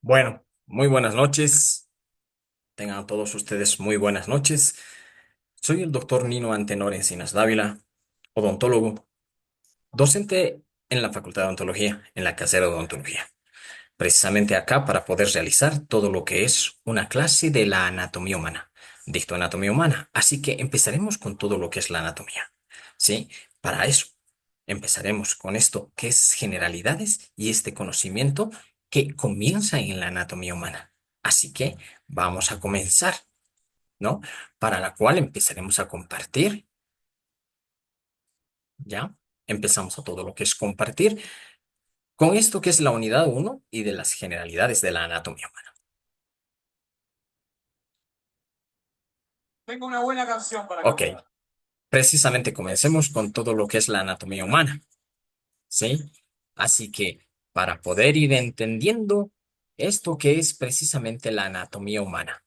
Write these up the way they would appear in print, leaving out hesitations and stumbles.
Bueno, muy buenas noches. Tengan todos ustedes muy buenas noches. Soy el doctor Nino Antenor Encinas Dávila, odontólogo, docente en la Facultad de Odontología, en la carrera de odontología. Precisamente acá para poder realizar todo lo que es una clase de la anatomía humana. Dicto anatomía humana. Así que empezaremos con todo lo que es la anatomía. ¿Sí? Para eso, empezaremos con esto que es generalidades y este conocimiento que comienza en la anatomía humana. Así que vamos a comenzar, ¿no? Para la cual empezaremos a compartir, ¿ya? Empezamos a todo lo que es compartir con esto que es la unidad uno y de las generalidades de la anatomía humana. Tengo una buena canción para Ok, cantar. Precisamente comencemos con todo lo que es la anatomía humana, ¿sí? Así que para poder ir entendiendo esto que es precisamente la anatomía humana,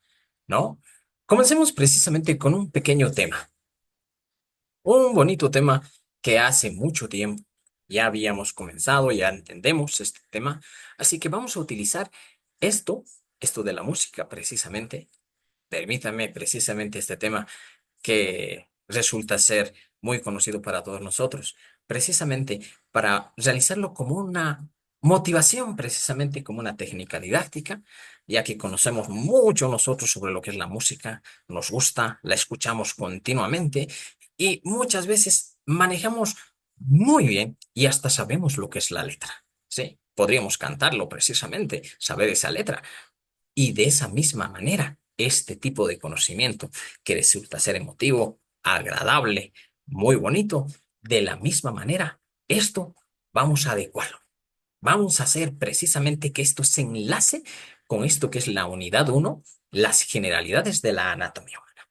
¿no? Comencemos precisamente con un pequeño tema, un bonito tema que hace mucho tiempo ya habíamos comenzado, ya entendemos este tema, así que vamos a utilizar esto, esto de la música precisamente. Permítame precisamente este tema que resulta ser muy conocido para todos nosotros, precisamente para realizarlo como una motivación, precisamente como una técnica didáctica, ya que conocemos mucho nosotros sobre lo que es la música, nos gusta, la escuchamos continuamente y muchas veces manejamos muy bien y hasta sabemos lo que es la letra. Sí, podríamos cantarlo precisamente, saber esa letra, y de esa misma manera, este tipo de conocimiento que resulta ser emotivo, agradable, muy bonito, de la misma manera, esto vamos a adecuarlo. Vamos a hacer precisamente que esto se enlace con esto que es la unidad uno, las generalidades de la anatomía humana.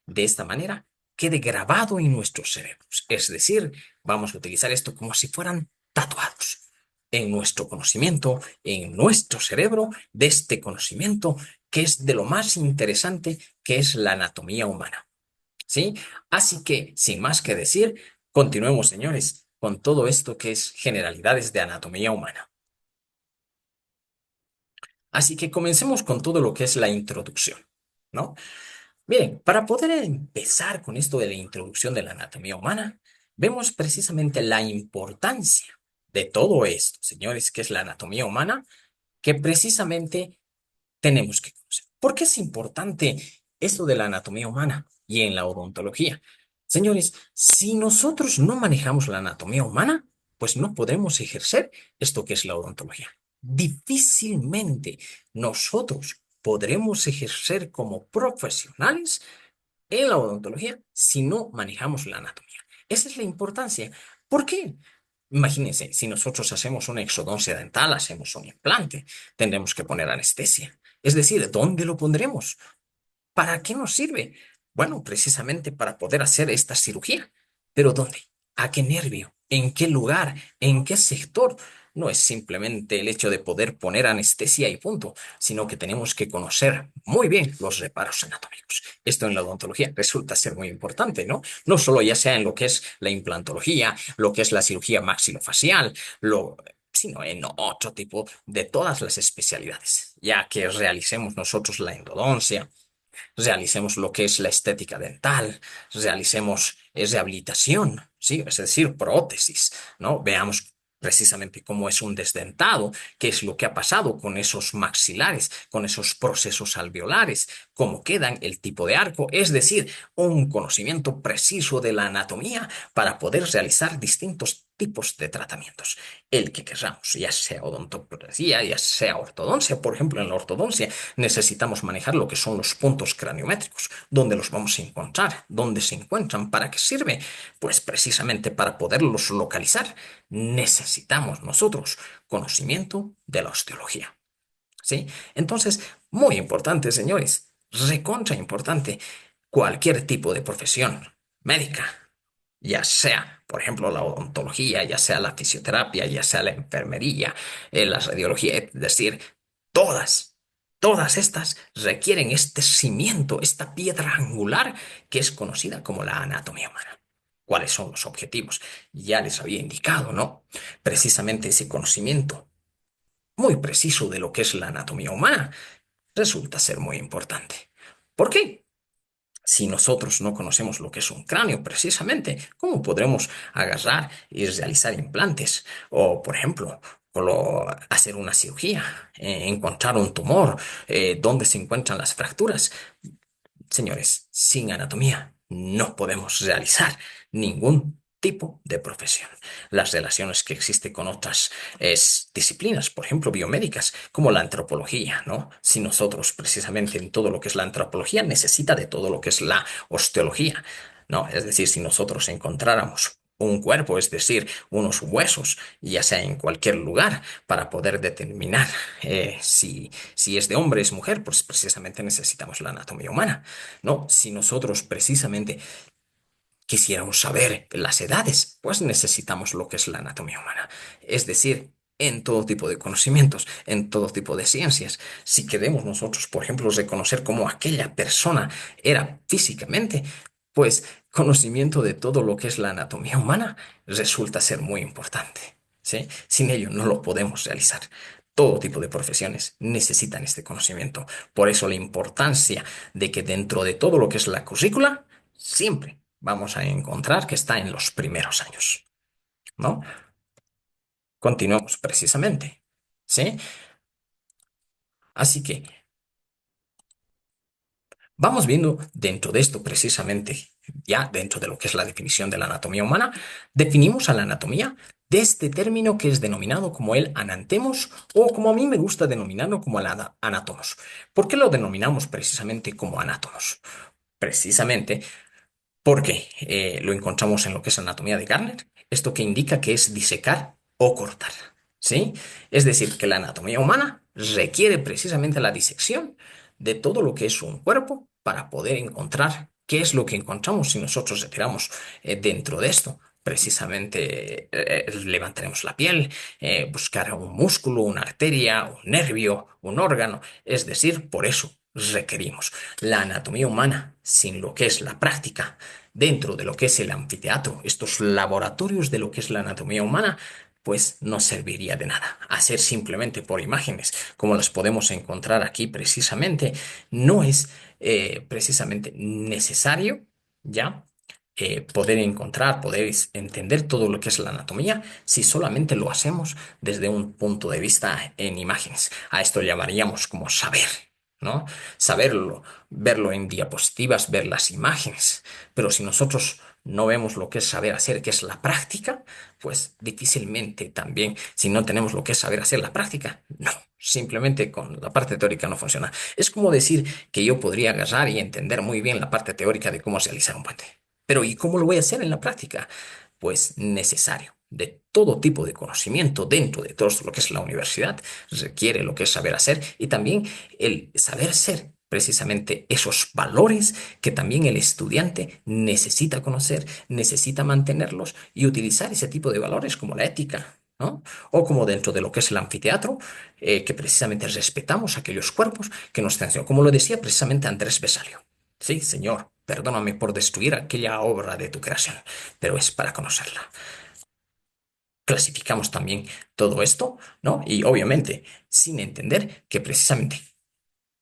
De esta manera, quede grabado en nuestros cerebros. Es decir, vamos a utilizar esto como si fueran tatuados en nuestro conocimiento, en nuestro cerebro, de este conocimiento que es de lo más interesante que es la anatomía humana. ¿Sí? Así que, sin más que decir, continuemos, señores, con todo esto que es generalidades de anatomía humana. Así que comencemos con todo lo que es la introducción, ¿no? Bien, para poder empezar con esto de la introducción de la anatomía humana, vemos precisamente la importancia de todo esto, señores, que es la anatomía humana, que precisamente tenemos que conocer. ¿Por qué es importante esto de la anatomía humana y en la odontología? Señores, si nosotros no manejamos la anatomía humana, pues no podremos ejercer esto que es la odontología. Difícilmente nosotros podremos ejercer como profesionales en la odontología si no manejamos la anatomía. Esa es la importancia. ¿Por qué? Imagínense, si nosotros hacemos una exodoncia dental, hacemos un implante, tendremos que poner anestesia. Es decir, ¿dónde lo pondremos? ¿Para qué nos sirve? Bueno, precisamente para poder hacer esta cirugía. ¿Pero dónde? ¿A qué nervio? ¿En qué lugar? ¿En qué sector? No es simplemente el hecho de poder poner anestesia y punto, sino que tenemos que conocer muy bien los reparos anatómicos. Esto en la odontología resulta ser muy importante, ¿no? No solo ya sea en lo que es la implantología, lo que es la cirugía maxilofacial, sino en otro tipo de todas las especialidades, ya que realicemos nosotros la endodoncia, realicemos lo que es la estética dental, realicemos rehabilitación, ¿sí? Es decir, prótesis, ¿no? Veamos precisamente cómo es un desdentado, qué es lo que ha pasado con esos maxilares, con esos procesos alveolares, cómo quedan, el tipo de arco, es decir, un conocimiento preciso de la anatomía para poder realizar distintos tipos de tratamientos, el que queramos, ya sea odontoplastia, ya sea ortodoncia. Por ejemplo, en la ortodoncia necesitamos manejar lo que son los puntos craniométricos, dónde los vamos a encontrar, dónde se encuentran, para qué sirve. Pues precisamente para poderlos localizar necesitamos nosotros conocimiento de la osteología, ¿sí? Entonces, muy importante, señores, recontra importante, cualquier tipo de profesión médica, ya sea, por ejemplo, la odontología, ya sea la fisioterapia, ya sea la enfermería, la radiología, es decir, todas, todas estas requieren este cimiento, esta piedra angular que es conocida como la anatomía humana. cuáles son los objetivos. Ya les había indicado, ¿no? Precisamente ese conocimiento muy preciso de lo que es la anatomía humana resulta ser muy importante. ¿Por qué? Si nosotros no conocemos lo que es un cráneo precisamente, ¿cómo podremos agarrar y realizar implantes? O, por ejemplo, hacer una cirugía, encontrar un tumor, dónde se encuentran las fracturas. Señores, sin anatomía no podemos realizar ningún tipo de profesión. Las relaciones que existen con otras disciplinas, por ejemplo, biomédicas, como la antropología, ¿no? Si nosotros precisamente en todo lo que es la antropología necesita de todo lo que es la osteología, ¿no? Es decir, si nosotros encontráramos un cuerpo, es decir, unos huesos, ya sea en cualquier lugar, para poder determinar si es de hombre, es mujer, pues precisamente necesitamos la anatomía humana. No, si nosotros precisamente quisiéramos saber las edades, pues necesitamos lo que es la anatomía humana. Es decir, en todo tipo de conocimientos, en todo tipo de ciencias. Si queremos nosotros, por ejemplo, reconocer cómo aquella persona era físicamente, pues conocimiento de todo lo que es la anatomía humana resulta ser muy importante. ¿Sí? Sin ello no lo podemos realizar. Todo tipo de profesiones necesitan este conocimiento. Por eso la importancia de que dentro de todo lo que es la currícula, siempre vamos a encontrar que está en los primeros años, ¿no? Continuamos precisamente, ¿sí? Así que vamos viendo dentro de esto precisamente, ya dentro de lo que es la definición de la anatomía humana, definimos a la anatomía de este término que es denominado como el anantemos o como a mí me gusta denominarlo como el anátomos. ¿Por qué lo denominamos precisamente como anátomos? Precisamente porque lo encontramos en lo que es anatomía de Gardner, esto que indica que es disecar o cortar, ¿sí? Es decir, que la anatomía humana requiere precisamente la disección de todo lo que es un cuerpo para poder encontrar qué es lo que encontramos si nosotros retiramos dentro de esto. Precisamente levantaremos la piel, buscar un músculo, una arteria, un nervio, un órgano. Es decir, por eso requerimos la anatomía humana sin lo que es la práctica dentro de lo que es el anfiteatro, estos laboratorios de lo que es la anatomía humana, pues no serviría de nada. Hacer simplemente por imágenes, como las podemos encontrar aquí precisamente, no es precisamente necesario, ¿ya? Poder encontrar, poder entender todo lo que es la anatomía si solamente lo hacemos desde un punto de vista en imágenes. A esto llamaríamos como saber, ¿no? Saberlo, verlo en diapositivas, ver las imágenes. Pero si nosotros no vemos lo que es saber hacer, que es la práctica, pues difícilmente también, si no tenemos lo que es saber hacer la práctica, no, simplemente con la parte teórica no funciona. Es como decir que yo podría agarrar y entender muy bien la parte teórica de cómo realizar un puente. Pero ¿y cómo lo voy a hacer en la práctica? Pues necesario. De todo tipo de conocimiento dentro de todo lo que es la universidad, requiere lo que es saber hacer y también el saber ser precisamente esos valores que también el estudiante necesita conocer, necesita mantenerlos y utilizar ese tipo de valores como la ética, ¿no? O como dentro de lo que es el anfiteatro, que precisamente respetamos aquellos cuerpos que nos tensionan, como lo decía precisamente Andrés Besalio. Sí, Señor, perdóname por destruir aquella obra de tu creación, pero es para conocerla. Clasificamos también todo esto, ¿no? Y obviamente, sin entender que precisamente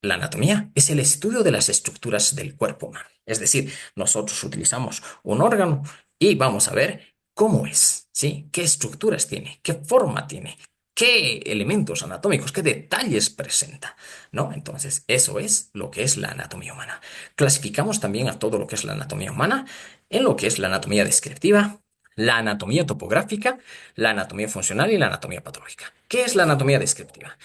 la anatomía es el estudio de las estructuras del cuerpo humano. Es decir, nosotros utilizamos un órgano y vamos a ver cómo es, ¿sí? ¿Qué estructuras tiene? ¿Qué forma tiene? ¿Qué elementos anatómicos? ¿Qué detalles presenta? ¿No? Entonces, eso es lo que es la anatomía humana. Clasificamos también a todo lo que es la anatomía humana en lo que es la anatomía descriptiva, la anatomía topográfica, la anatomía funcional y la anatomía patológica. ¿Qué es la anatomía descriptiva?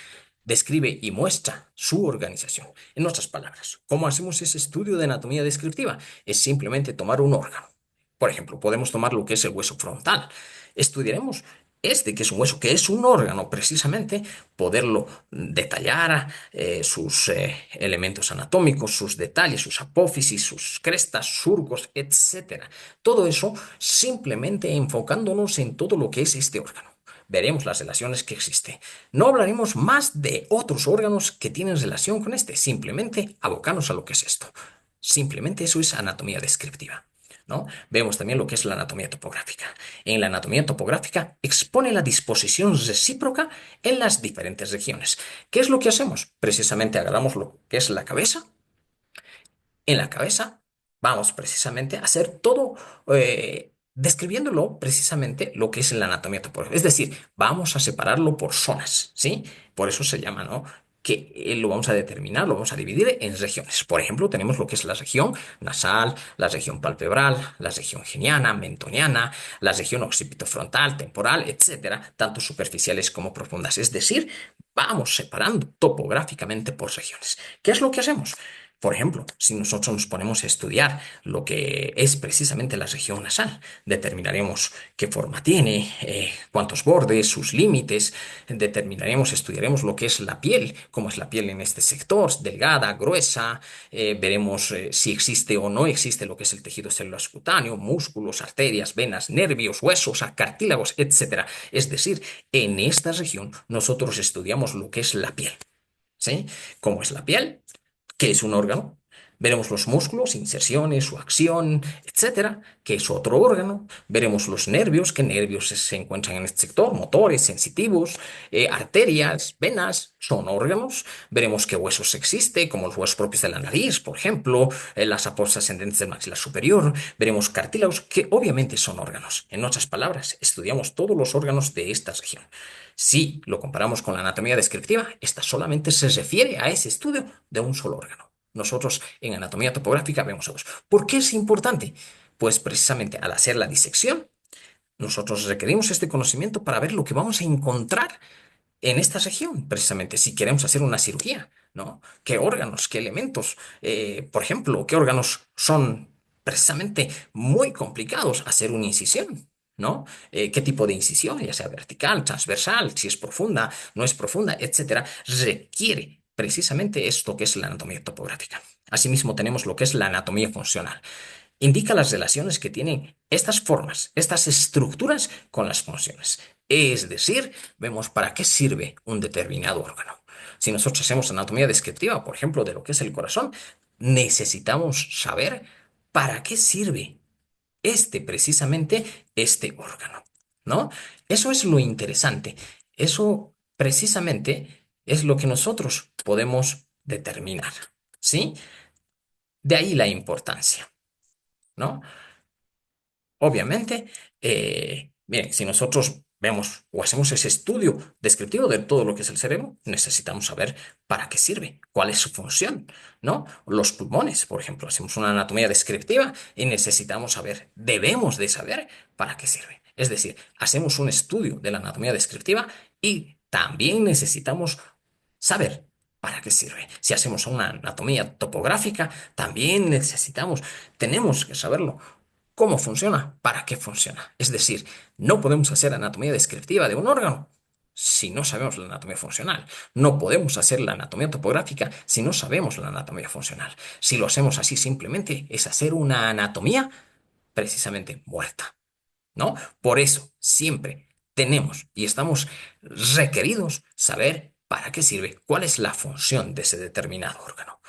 Describe y muestra su organización. En otras palabras, ¿cómo hacemos ese estudio de anatomía descriptiva? Es simplemente tomar un órgano. Por ejemplo, podemos tomar lo que es el hueso frontal. Estudiaremos este, que es un hueso, que es un órgano precisamente, poderlo detallar, sus elementos anatómicos, sus detalles, sus apófisis, sus crestas, surcos, etcétera. Todo eso simplemente enfocándonos en todo lo que es este órgano. Veremos las relaciones que existen. No hablaremos más de otros órganos que tienen relación con este, simplemente abocarnos a lo que es esto. Simplemente eso es anatomía descriptiva. ¿no? Vemos también lo que es la anatomía topográfica. En la anatomía topográfica expone la disposición recíproca en las diferentes regiones. ¿Qué es lo que hacemos? Precisamente agarramos lo que es la cabeza. En la cabeza vamos precisamente a hacer todo describiéndolo precisamente lo que es la anatomía topográfica. Es decir, vamos a separarlo por zonas, ¿sí? Por eso se llama, ¿no? Que lo vamos a determinar, lo vamos a dividir en regiones. Por ejemplo, tenemos lo que es la región nasal, la región palpebral, la región geniana, mentoniana, la región occipitofrontal, temporal, etcétera, tanto superficiales como profundas. Es decir, vamos separando topográficamente por regiones. ¿Qué es lo que hacemos? Por ejemplo, si nosotros nos ponemos a estudiar lo que es precisamente la región nasal, determinaremos qué forma tiene, cuántos bordes, sus límites, determinaremos, estudiaremos lo que es la piel, cómo es la piel en este sector, delgada, gruesa, veremos si existe o no existe lo que es el tejido celular cutáneo, músculos, arterias, venas, nervios, huesos, cartílagos, etcétera. Es decir, en esta región nosotros estudiamos lo que es la piel, ¿sí? ¿Cómo es la piel? ¿Qué es un órgano? Veremos los músculos, inserciones, su acción, etcétera, que es otro órgano. Veremos los nervios, qué nervios se encuentran en este sector, motores, sensitivos, arterias, venas, son órganos. Veremos qué huesos existe, como los huesos propios de la nariz, por ejemplo, las apoyas ascendentes del maxilar superior. Veremos cartílagos, que obviamente son órganos. En otras palabras, estudiamos todos los órganos de esta región. Si lo comparamos con la anatomía descriptiva, esta solamente se refiere a ese estudio de un solo órgano. Nosotros en anatomía topográfica vemos a dos. ¿Por qué es importante? Pues precisamente al hacer la disección, nosotros requerimos este conocimiento para ver lo que vamos a encontrar en esta región, precisamente, si queremos hacer una cirugía, ¿no? ¿Qué órganos, qué elementos? Por ejemplo, ¿qué órganos son precisamente muy complicados hacer una incisión? ¿No? ¿Qué tipo de incisión, ya sea vertical, transversal, si es profunda, no es profunda, etcétera, requiere precisamente esto que es la anatomía topográfica. Asimismo, tenemos lo que es la anatomía funcional. Indica las relaciones que tienen estas formas, estas estructuras con las funciones. Es decir, vemos para qué sirve un determinado órgano. Si nosotros hacemos anatomía descriptiva, por ejemplo, de lo que es el corazón, necesitamos saber para qué sirve precisamente este órgano, ¿no? Eso es lo interesante. Eso precisamente es lo que nosotros podemos determinar, ¿sí? De ahí la importancia, ¿no? Obviamente, miren, si nosotros vemos o hacemos ese estudio descriptivo de todo lo que es el cerebro, necesitamos saber para qué sirve, cuál es su función, ¿no? Los pulmones, por ejemplo, hacemos una anatomía descriptiva y necesitamos saber, debemos de saber para qué sirve. Es decir, hacemos un estudio de la anatomía descriptiva y también necesitamos saber para qué sirve. Si hacemos una anatomía topográfica, también tenemos que saberlo. ¿Cómo funciona? ¿Para qué funciona? Es decir, no podemos hacer anatomía descriptiva de un órgano si no sabemos la anatomía funcional. No podemos hacer la anatomía topográfica si no sabemos la anatomía funcional. Si lo hacemos así simplemente es hacer una anatomía precisamente muerta, ¿no? Por eso siempre tenemos y estamos requeridos saber para qué sirve, cuál es la función de ese determinado órgano.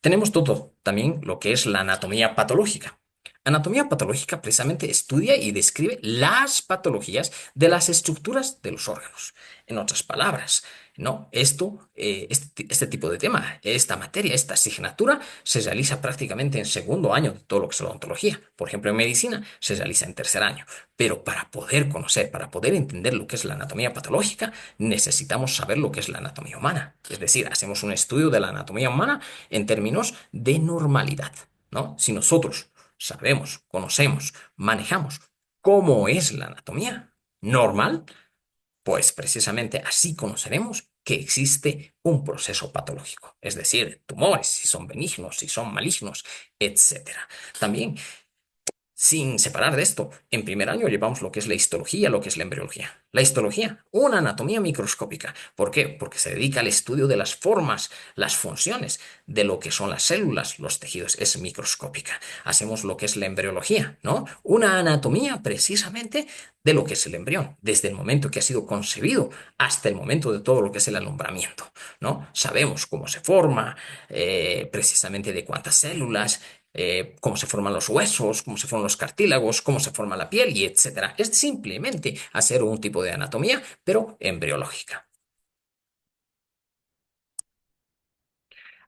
Tenemos todo también lo que es la anatomía patológica. Anatomía patológica precisamente estudia y describe las patologías de las estructuras de los órganos. En otras palabras, ¿no? Este tipo de tema, esta materia, esta asignatura se realiza prácticamente en segundo año de todo lo que es la odontología. Por ejemplo, en medicina se realiza en tercer año. Pero para poder conocer, para poder entender lo que es la anatomía patológica, necesitamos saber lo que es la anatomía humana. Es decir, hacemos un estudio de la anatomía humana en términos de normalidad, ¿no? Si nosotros sabemos, conocemos, manejamos cómo es la anatomía normal, pues precisamente así conoceremos que existe un proceso patológico, es decir, tumores, si son benignos, si son malignos, etcétera. También sin separar de esto, en primer año llevamos lo que es la histología, lo que es la embriología. La histología, una anatomía microscópica. ¿Por qué? Porque se dedica al estudio de las formas, las funciones de lo que son las células, los tejidos. Es microscópica. Hacemos lo que es la embriología, ¿no? Una anatomía precisamente de lo que es el embrión, desde el momento que ha sido concebido hasta el momento de todo lo que es el alumbramiento, ¿no? Sabemos cómo se forma, precisamente de cuántas células, cómo se forman los huesos, cómo se forman los cartílagos, cómo se forma la piel y etcétera. Es simplemente hacer un tipo de anatomía, pero embriológica.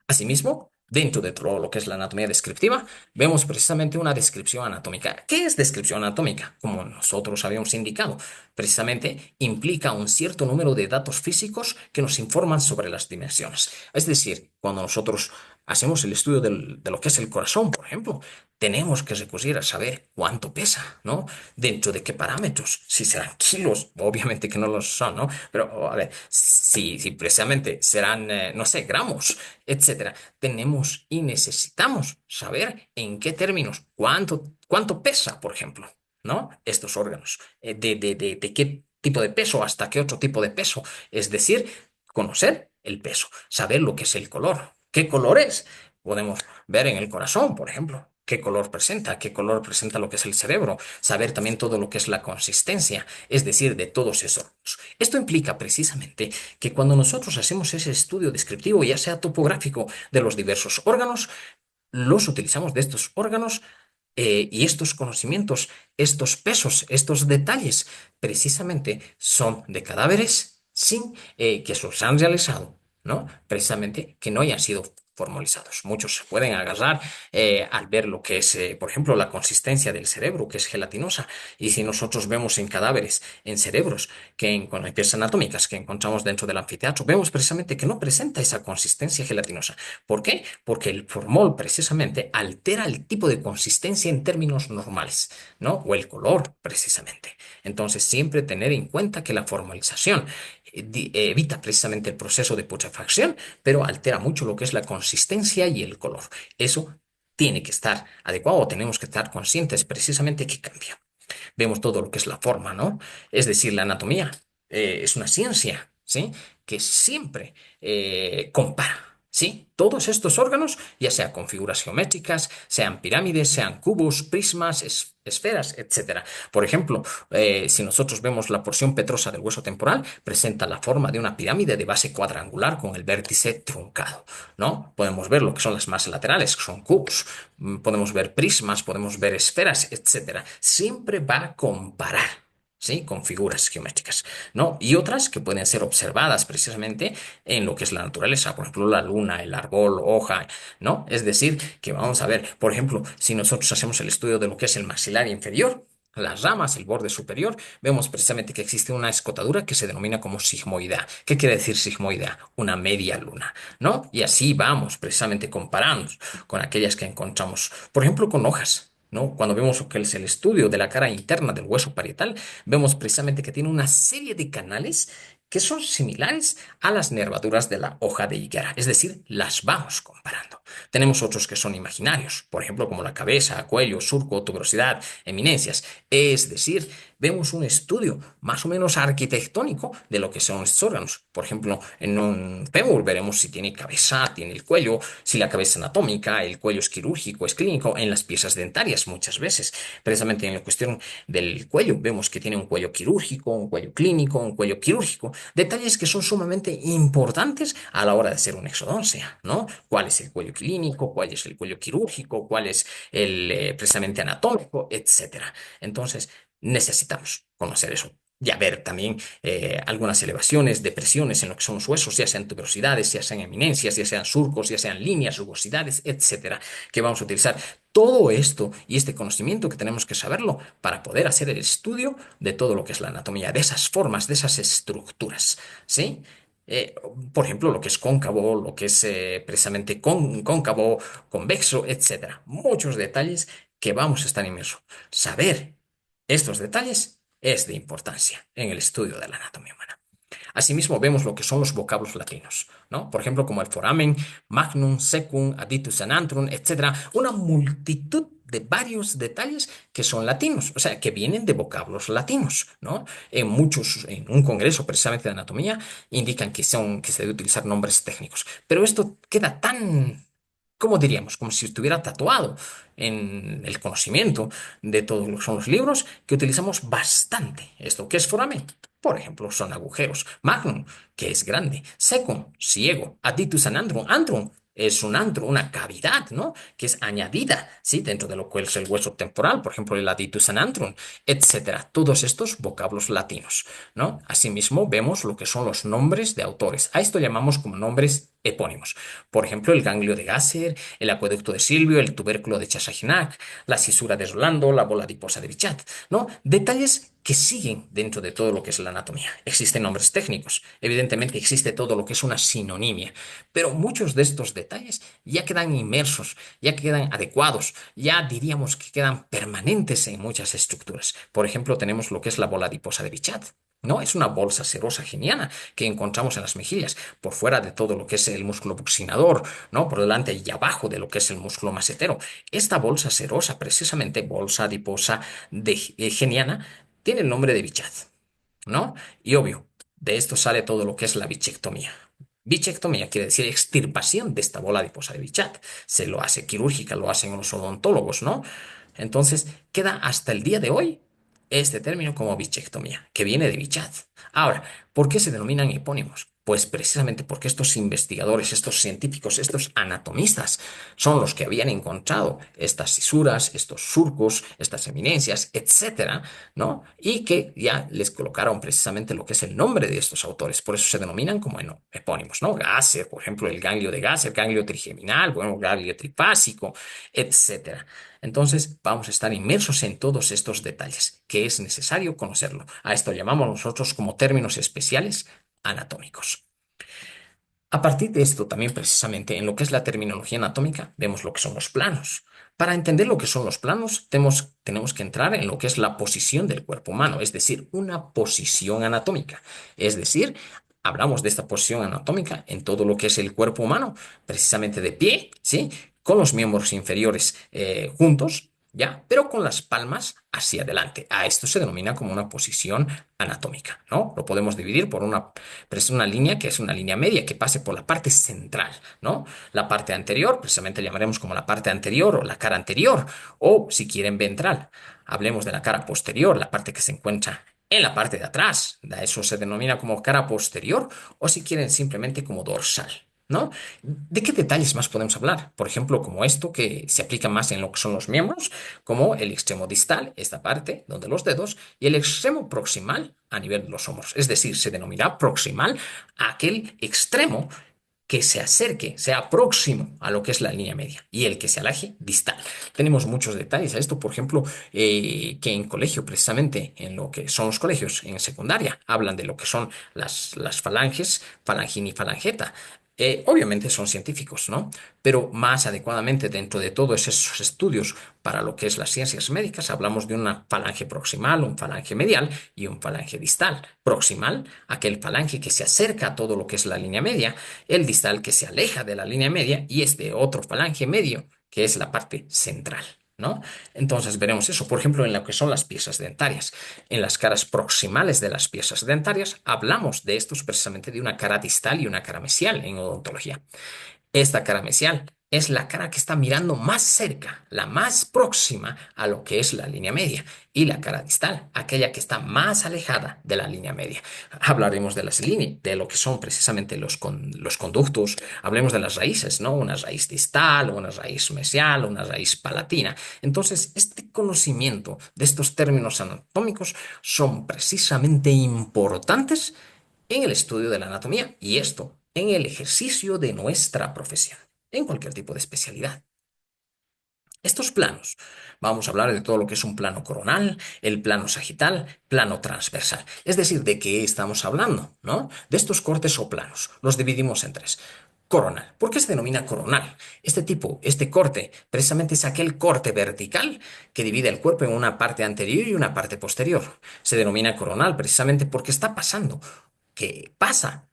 Asimismo, dentro de todo lo que es la anatomía descriptiva, vemos precisamente una descripción anatómica. ¿Qué es descripción anatómica? Como nosotros habíamos indicado, precisamente implica un cierto número de datos físicos que nos informan sobre las dimensiones. Es decir, cuando nosotros hacemos el estudio de lo que es el corazón, por ejemplo, tenemos que recurrir a saber cuánto pesa, ¿no? Dentro de qué parámetros, si serán kilos, obviamente que no lo son, ¿no? Pero, a ver, si precisamente serán, no sé, gramos, etcétera. Tenemos y necesitamos saber en qué términos, cuánto pesa, por ejemplo, ¿no? Estos órganos, de qué tipo de peso hasta qué otro tipo de peso. Es decir, conocer el peso, saber lo que es el color. ¿Qué color es? Podemos ver en el corazón, por ejemplo. Qué color presenta lo que es el cerebro, saber también todo lo que es la consistencia, es decir, de todos esos órganos. Esto implica precisamente que cuando nosotros hacemos ese estudio descriptivo, ya sea topográfico, de los diversos órganos, los utilizamos de estos órganos y estos conocimientos, estos pesos, estos detalles, precisamente son de cadáveres sin que se han realizado, ¿no? Precisamente que no hayan sido formalizados. Muchos se pueden agarrar al ver lo que es, por ejemplo, la consistencia del cerebro, que es gelatinosa. Y si nosotros vemos en cadáveres, en cerebros, con piezas anatómicas que encontramos dentro del anfiteatro, vemos precisamente que no presenta esa consistencia gelatinosa. ¿Por qué? Porque el formol precisamente altera el tipo de consistencia en términos normales, ¿no? O el color precisamente. Entonces, siempre tener en cuenta que la formalización evita precisamente el proceso de putrefacción, pero altera mucho lo que es la consistencia y el color. Eso tiene que estar adecuado, tenemos que estar conscientes precisamente que cambia. Vemos todo lo que es la forma, ¿no? Es decir, la anatomía es una ciencia, ¿sí? Que siempre compara. ¿Sí? Todos estos órganos, ya sea con figuras geométricas, sean pirámides, sean cubos, prismas, esferas, etcétera. Por ejemplo, si nosotros vemos la porción petrosa del hueso temporal, presenta la forma de una pirámide de base cuadrangular con el vértice truncado, ¿no? Podemos ver lo que son las más laterales, que son cubos. Podemos ver prismas, podemos ver esferas, etcétera. Siempre va a comparar. ¿Sí? Con figuras geométricas, ¿no? Y otras que pueden ser observadas precisamente en lo que es la naturaleza, por ejemplo, la luna, el árbol, hoja, ¿no? Es decir, que vamos a ver, por ejemplo, si nosotros hacemos el estudio de lo que es el maxilar inferior, las ramas, el borde superior, vemos precisamente que existe una escotadura que se denomina como sigmoidea. ¿Qué quiere decir sigmoidea? Una media luna, ¿no? Y así vamos precisamente comparando con aquellas que encontramos, por ejemplo, con hojas. ¿No? Cuando vemos lo que es el estudio de la cara interna del hueso parietal, vemos precisamente que tiene una serie de canales que son similares a las nervaduras de la hoja de higuera, es decir, las vamos comparando. Tenemos otros que son imaginarios, por ejemplo, como la cabeza, cuello, surco, tuberosidad, eminencias, es decir, vemos un estudio más o menos arquitectónico de lo que son estos órganos. Por ejemplo, en un fémur veremos si tiene cabeza, tiene el cuello, si la cabeza es anatómica, el cuello es quirúrgico, es clínico, en las piezas dentarias muchas veces. Precisamente en la cuestión del cuello vemos que tiene un cuello quirúrgico, un cuello clínico, un cuello quirúrgico. Detalles que son sumamente importantes a la hora de hacer una exodoncia, ¿no? ¿Cuál es el cuello clínico? ¿Cuál es el cuello quirúrgico? ¿Cuál es el precisamente anatómico? Etcétera. Entonces, necesitamos conocer eso. Y a ver también algunas elevaciones, depresiones en lo que son los huesos, ya sean tuberosidades, ya sean eminencias, ya sean surcos, ya sean líneas, rugosidades, etcétera, que vamos a utilizar. Todo esto y este conocimiento que tenemos que saberlo para poder hacer el estudio de todo lo que es la anatomía, de esas formas, de esas estructuras, ¿sí? Eh, por ejemplo, lo que es cóncavo, lo que es precisamente cóncavo, convexo, etcétera. Muchos detalles que vamos a estar inmersos. Saber estos detalles es de importancia en el estudio de la anatomía humana. Asimismo, vemos lo que son los vocablos latinos, ¿no? Por ejemplo, como el foramen, magnum, secum, additus enantrum, etcétera. Una multitud de varios detalles que son latinos, o sea, que vienen de vocablos latinos, ¿no? En un congreso precisamente de anatomía, indican que se debe utilizar nombres técnicos. Pero esto queda tan, ¿cómo diríamos? Como si estuviera tatuado en el conocimiento de todos lo que son los libros, que utilizamos bastante esto. ¿Qué es foramen? Por ejemplo, son agujeros. Magnum, que es grande. Secum, ciego. Additus and antrum, antrum, es un antro, una cavidad, ¿no? Que es añadida, ¿sí? Dentro de lo cual es el hueso temporal, por ejemplo, el latitus anantrum, etcétera. Todos estos vocablos latinos, ¿no? Asimismo, vemos lo que son los nombres de autores. A esto llamamos como nombres epónimos. Por ejemplo, el ganglio de Gasser, el acueducto de Silvio, el tubérculo de Chasaginac, la cisura de Rolando, la bola adiposa de Bichat, ¿no? Detalles que siguen dentro de todo lo que es la anatomía. Existen nombres técnicos, evidentemente existe todo lo que es una sinonimia, pero muchos de estos detalles ya quedan inmersos, ya quedan adecuados, ya diríamos que quedan permanentes en muchas estructuras. Por ejemplo, tenemos lo que es la bola adiposa de Bichat. ¿No? Es una bolsa serosa geniana que encontramos en las mejillas, por fuera de todo lo que es el músculo buccinador, ¿no? Por delante y abajo de lo que es el músculo macetero. Esta bolsa serosa, precisamente bolsa adiposa geniana, tiene el nombre de Bichat, ¿no? Y obvio, de esto sale todo lo que es la bichectomía. Bichectomía quiere decir extirpación de esta bola adiposa de Bichat. Se lo hace quirúrgica, lo hacen los odontólogos, ¿no? Entonces, queda hasta el día de hoy este término como bichectomía, que viene de Bichat. Ahora, ¿por qué se denominan epónimos? Pues precisamente porque estos investigadores, estos científicos, estos anatomistas son los que habían encontrado estas cisuras, estos surcos, estas eminencias, etcétera, ¿no? Y que ya les colocaron precisamente lo que es el nombre de estos autores. Por eso se denominan como epónimos, ¿no? Gasser, por ejemplo, el ganglio de Gasser, ganglio trigeminal, bueno, ganglio trifásico, etcétera. Entonces, vamos a estar inmersos en todos estos detalles, que es necesario conocerlo. A esto llamamos nosotros como términos especiales anatómicos. A partir de esto, también precisamente en lo que es la terminología anatómica, vemos lo que son los planos. Para entender lo que son los planos, tenemos que entrar en lo que es la posición del cuerpo humano, es decir, una posición anatómica. Es decir, hablamos de esta posición anatómica en todo lo que es el cuerpo humano, precisamente de pie, ¿sí? Con los miembros inferiores juntos, ¿ya? Pero con las palmas hacia adelante. A esto se denomina como una posición anatómica, ¿no? Lo podemos dividir por una línea que es una línea media que pase por la parte central, ¿no? La parte anterior, precisamente llamaremos como la parte anterior o la cara anterior, o si quieren ventral, hablemos de la cara posterior, la parte que se encuentra en la parte de atrás. Eso se denomina como cara posterior, o si quieren simplemente como dorsal. ¿No? ¿De qué detalles más podemos hablar? Por ejemplo, como esto que se aplica más en lo que son los miembros, como el extremo distal, esta parte donde los dedos, y el extremo proximal a nivel de los hombros. Es decir, se denomina proximal a aquel extremo que se acerque, sea próximo a lo que es la línea media y el que se aleje distal. Tenemos muchos detalles a esto, por ejemplo, que en colegio, precisamente en lo que son los colegios en secundaria, hablan de lo que son las falanges, falangina y falangeta. Obviamente son científicos, ¿no? Pero más adecuadamente dentro de todos esos estudios para lo que es las ciencias médicas, hablamos de una falange proximal, un falange medial y un falange distal. Proximal, aquel falange que se acerca a todo lo que es la línea media, el distal que se aleja de la línea media y este otro falange medio que es la parte central, ¿no? Entonces veremos eso, por ejemplo, en lo que son las piezas dentarias. En las caras proximales de las piezas dentarias hablamos de estos precisamente de una cara distal y una cara mesial en odontología. Esta cara mesial es la cara que está mirando más cerca, la más próxima a lo que es la línea media, y la cara distal, aquella que está más alejada de la línea media. Hablaremos de las líneas, de lo que son precisamente los conductos, hablemos de las raíces, ¿no? Una raíz distal, una raíz mesial, una raíz palatina. Entonces, este conocimiento de estos términos anatómicos son precisamente importantes en el estudio de la anatomía y esto en el ejercicio de nuestra profesión, en cualquier tipo de especialidad. Estos planos, vamos a hablar de todo lo que es un plano coronal, el plano sagital, plano transversal. Es decir, ¿de qué estamos hablando? ¿No? De estos cortes o planos. Los dividimos en tres. Coronal. ¿Por qué se denomina coronal? Este corte, precisamente es aquel corte vertical que divide el cuerpo en una parte anterior y una parte posterior. Se denomina coronal precisamente porque está pasando que pasa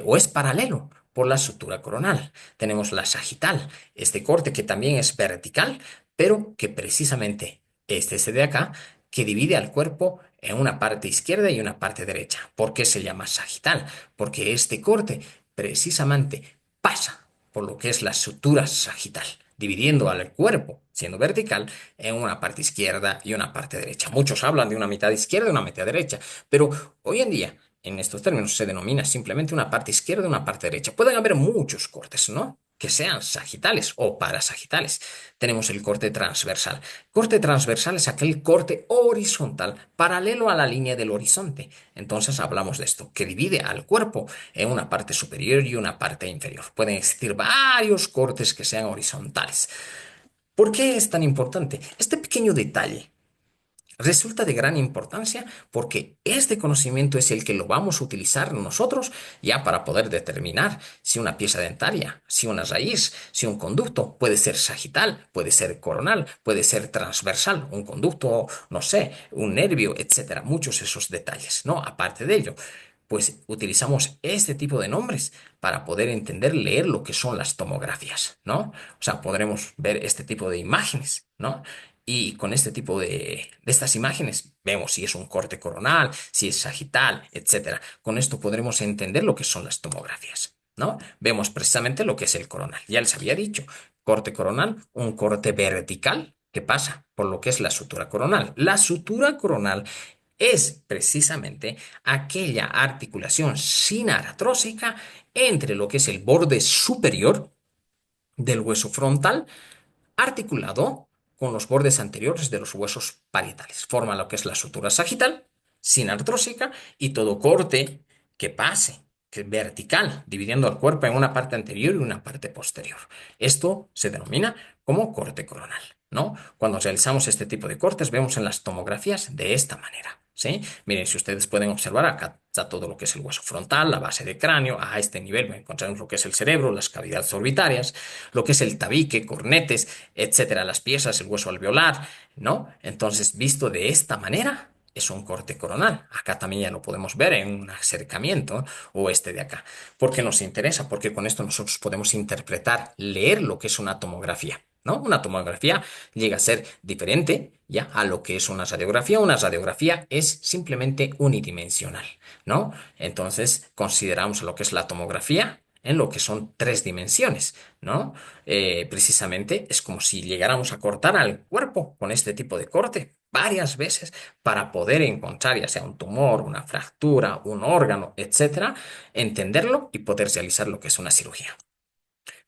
o es paralelo por la sutura coronal. Tenemos la sagital, este corte que también es vertical, pero que precisamente este de acá, que divide al cuerpo en una parte izquierda y una parte derecha. ¿Por qué se llama sagital? Porque este corte precisamente pasa por lo que es la sutura sagital, dividiendo al cuerpo, siendo vertical, en una parte izquierda y una parte derecha. Muchos hablan de una mitad izquierda y una mitad derecha, pero hoy en día en estos términos se denomina simplemente una parte izquierda y una parte derecha. Pueden haber muchos cortes, ¿no? que sean sagitales o parasagitales. Tenemos el corte transversal. Corte transversal es aquel corte horizontal paralelo a la línea del horizonte. Entonces hablamos de esto, que divide al cuerpo en una parte superior y una parte inferior. Pueden existir varios cortes que sean horizontales. ¿Por qué es tan importante? Este pequeño detalle resulta de gran importancia porque este conocimiento es el que lo vamos a utilizar nosotros ya para poder determinar si una pieza dentaria, si una raíz, si un conducto puede ser sagital, puede ser coronal, puede ser transversal, un conducto, no sé, un nervio, etcétera. Muchos esos detalles, ¿no? Aparte de ello, pues utilizamos este tipo de nombres para poder entender, leer lo que son las tomografías, ¿no? O sea, podremos ver este tipo de imágenes, ¿no? Y con este tipo de estas imágenes vemos si es un corte coronal, si es sagital, etcétera. Con esto podremos entender lo que son las tomografías, ¿no? Vemos precisamente lo que es el coronal. Ya les había dicho, corte coronal, un corte vertical que pasa por lo que es la sutura coronal. La sutura coronal es precisamente aquella articulación sinartrósica entre lo que es el borde superior del hueso frontal articulado con los bordes anteriores de los huesos parietales. Forma lo que es la sutura sagital, sinartrósica y todo corte que pase, que es vertical, dividiendo el cuerpo en una parte anterior y una parte posterior. Esto se denomina como corte coronal, ¿no? Cuando realizamos este tipo de cortes, vemos en las tomografías de esta manera. ¿Sí? Miren, si ustedes pueden observar, acá está todo lo que es el hueso frontal, la base de cráneo, a este nivel encontramos lo que es el cerebro, las cavidades orbitarias, lo que es el tabique, cornetes, etcétera, las piezas, el hueso alveolar, ¿no? Entonces, visto de esta manera, es un corte coronal. Acá también ya lo podemos ver en un acercamiento o este de acá. ¿Por qué nos interesa? Porque con esto nosotros podemos interpretar, leer lo que es una tomografía. ¿No? Una tomografía llega a ser diferente ya a lo que es una radiografía. Una radiografía es simplemente unidimensional, ¿no? Entonces consideramos lo que es la tomografía en lo que son tres dimensiones, ¿no? Precisamente es como si llegáramos a cortar al cuerpo con este tipo de corte varias veces para poder encontrar ya sea un tumor, una fractura, un órgano, etcétera, entenderlo y poder realizar lo que es una cirugía.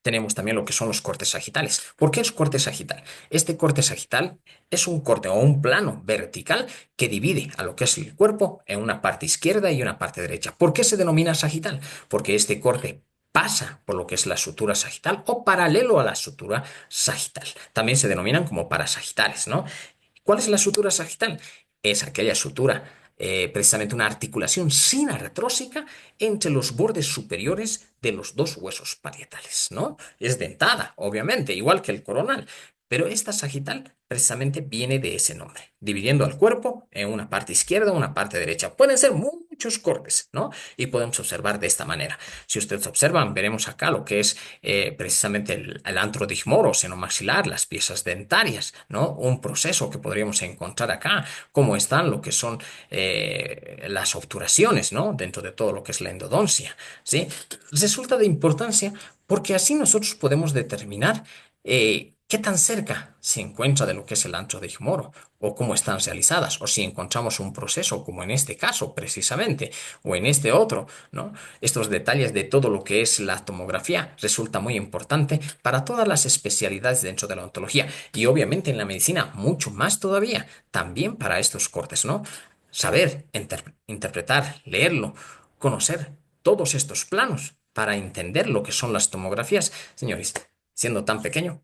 Tenemos también lo que son los cortes sagitales. ¿Por qué es corte sagital? Este corte sagital es un corte o un plano vertical que divide a lo que es el cuerpo en una parte izquierda y una parte derecha. ¿Por qué se denomina sagital? Porque este corte pasa por lo que es la sutura sagital o paralelo a la sutura sagital. También se denominan como parasagitales, ¿no? ¿Cuál es la sutura sagital? Es aquella sutura, precisamente una articulación sinartrósica entre los bordes superiores de los dos huesos parietales, ¿no? Es dentada, obviamente, igual que el coronal, pero esta sagital precisamente viene de ese nombre, dividiendo al cuerpo en una parte izquierda, una parte derecha. Pueden ser muchos cortes, ¿no? Y podemos observar de esta manera. Si ustedes observan, veremos acá lo que es precisamente el antro digmoro, seno maxilar, las piezas dentarias, ¿no? Un proceso que podríamos encontrar acá, cómo están lo que son las obturaciones, ¿no? Dentro de todo lo que es la endodoncia, ¿sí? Resulta de importancia porque así nosotros podemos determinar qué tan cerca se encuentra de lo que es el antro digmoro o cómo están realizadas, o si encontramos un proceso como en este caso precisamente, o en este otro, ¿no? Estos detalles de todo lo que es la tomografía resulta muy importante para todas las especialidades dentro de la odontología y obviamente en la medicina mucho más todavía, también para estos cortes, ¿no? Saber, interpretar, leerlo, conocer todos estos planos para entender lo que son las tomografías. Señores, siendo tan pequeño,